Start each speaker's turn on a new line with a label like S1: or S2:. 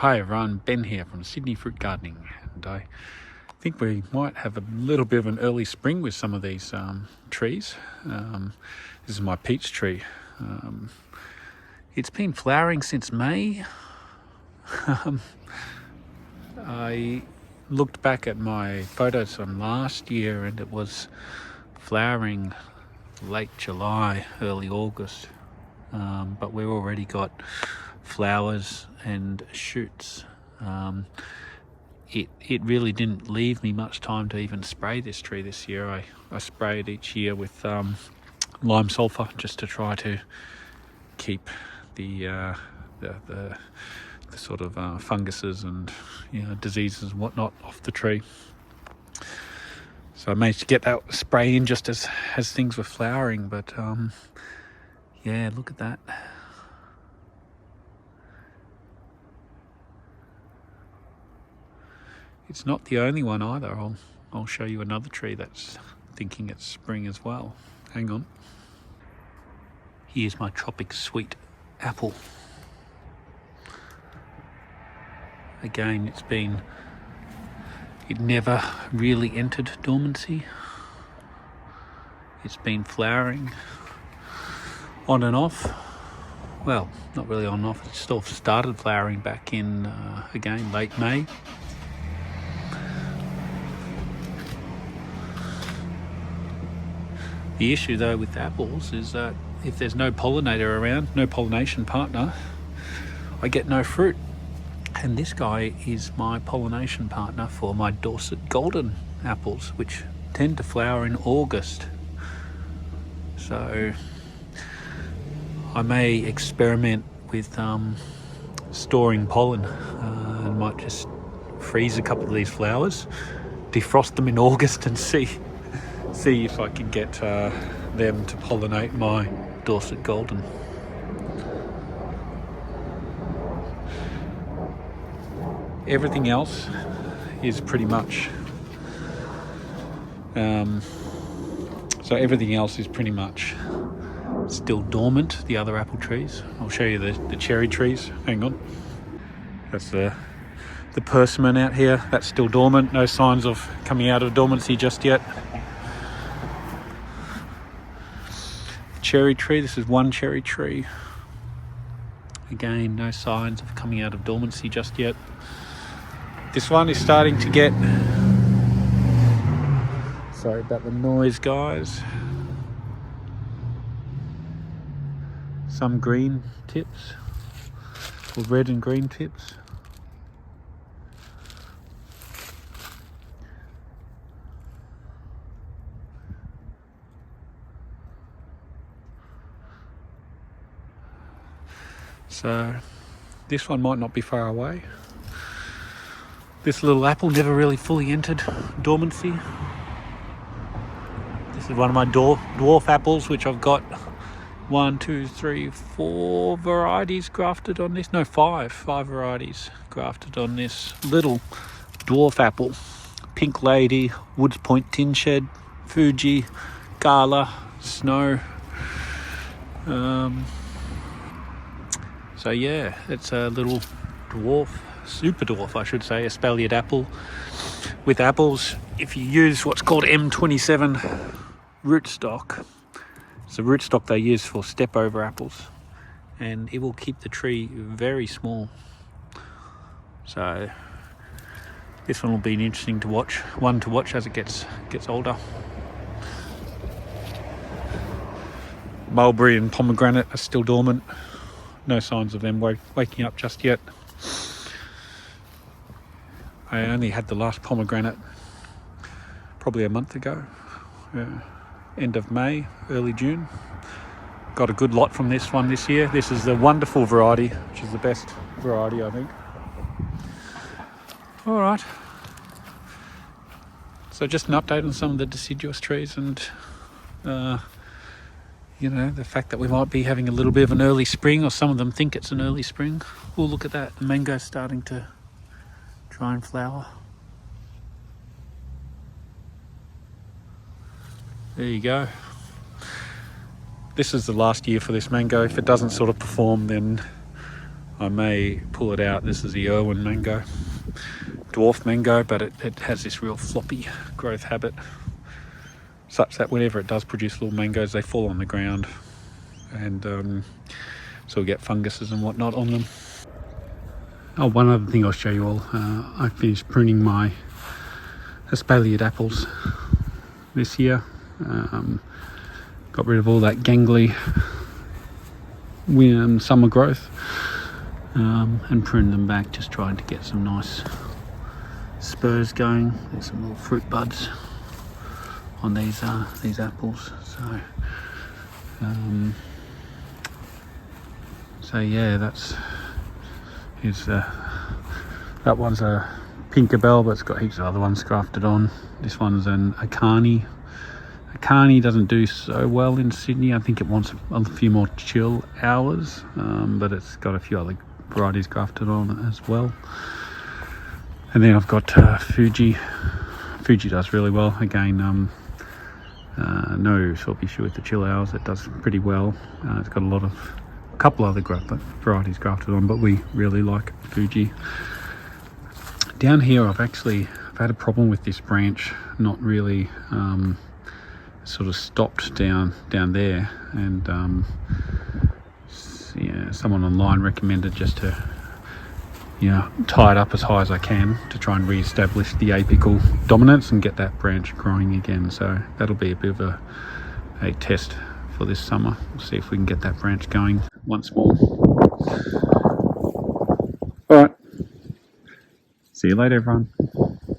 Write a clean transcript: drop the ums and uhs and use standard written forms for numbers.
S1: Hi everyone, Ben here from Sydney Fruit Gardening, and I think we might have a little bit of an early spring with some of these trees. This is my peach tree. It's been flowering since May. I looked back at my photos from last year and it was flowering late July, early August, but we've already got flowers and shoots. It really didn't leave me much time to even spray this tree this year. I spray it each year with lime sulfur just to try to keep the sort of funguses and diseases and whatnot off the tree. So I managed to get that spray in just as things were flowering, but yeah, look at that. It's not the only one either. I'll show you another tree that's thinking it's spring as well. Hang on. Here's my Tropic sweet apple. Again, it never really entered dormancy. It's been flowering on and off. Well, not really on and off. It still started flowering back in, again, late May. The issue though with apples is that if there's no pollinator around, no pollination partner, I get no fruit. And this guy is my pollination partner for my Dorset golden apples, which tend to flower in August. So I may experiment with storing pollen. I might just freeze a couple of these flowers, defrost them in August and see if I can get them to pollinate my Dorset golden. Everything else is pretty much still dormant, the other apple trees. I'll show you the cherry trees. Hang on. That's the persimmon out here. That's still dormant. No signs of coming out of dormancy just yet. Cherry tree, this is one cherry tree. Again, no signs of coming out of dormancy just yet. This one is starting to get, sorry about the noise guys, some green tips, or red and green tips. So this one might not be far away. This little apple never really fully entered dormancy. This is one of my dwarf apples, which I've got 4 varieties grafted on this. No, five varieties grafted on this little dwarf apple. Pink Lady, Woods Point Tin Shed, Fuji, Gala, Snow. So yeah, it's a little super dwarf I should say, espaliered apple. With apples, if you use what's called M27 rootstock, it's the rootstock they use for step over apples, and it will keep the tree very small. So this one will be an interesting one to watch as it gets older. Mulberry and pomegranate are still dormant. No signs of them waking up just yet. I only had the last pomegranate probably a month ago, end of May, early June. Got a good lot from this one this year. This is the wonderful variety, which is the best variety I think. All right. So just an update on some of the deciduous trees and the fact that we might be having a little bit of an early spring, or some of them think it's an early spring. We'll look at that. The mango's starting to try and flower. There you go. This is the last year for this mango. If it doesn't sort of perform, then I may pull it out. This is the Irwin mango, dwarf mango, but it has this real floppy growth habit, such that whenever it does produce little mangoes, they fall on the ground, and so we get funguses and whatnot on them. Oh, one other thing I'll show you all. I finished pruning my espaliered apples this year. Got rid of all that gangly summer growth, and pruned them back, just trying to get some nice spurs going. There's some little fruit buds on these apples. So yeah, that one's a Pinkerbell, but it's got heaps of other ones grafted on. This one's an Akani. Akani doesn't do so well in Sydney. I think it wants a few more chill hours, but it's got a few other varieties grafted on as well. And then I've got Fuji. Fuji does really well. Again, no sort of issue with the chill hours. It does pretty well. It's got a couple other varieties grafted on, but we really like Fuji. Down here, I've had a problem with this branch not really sort of stopped down there, and yeah, someone online recommended just to tie it up as high as I can to try and re-establish the apical dominance and get that branch growing again. So that'll be a bit of a test for this summer. We'll see if we can get that branch going once more. All right, see you later, everyone.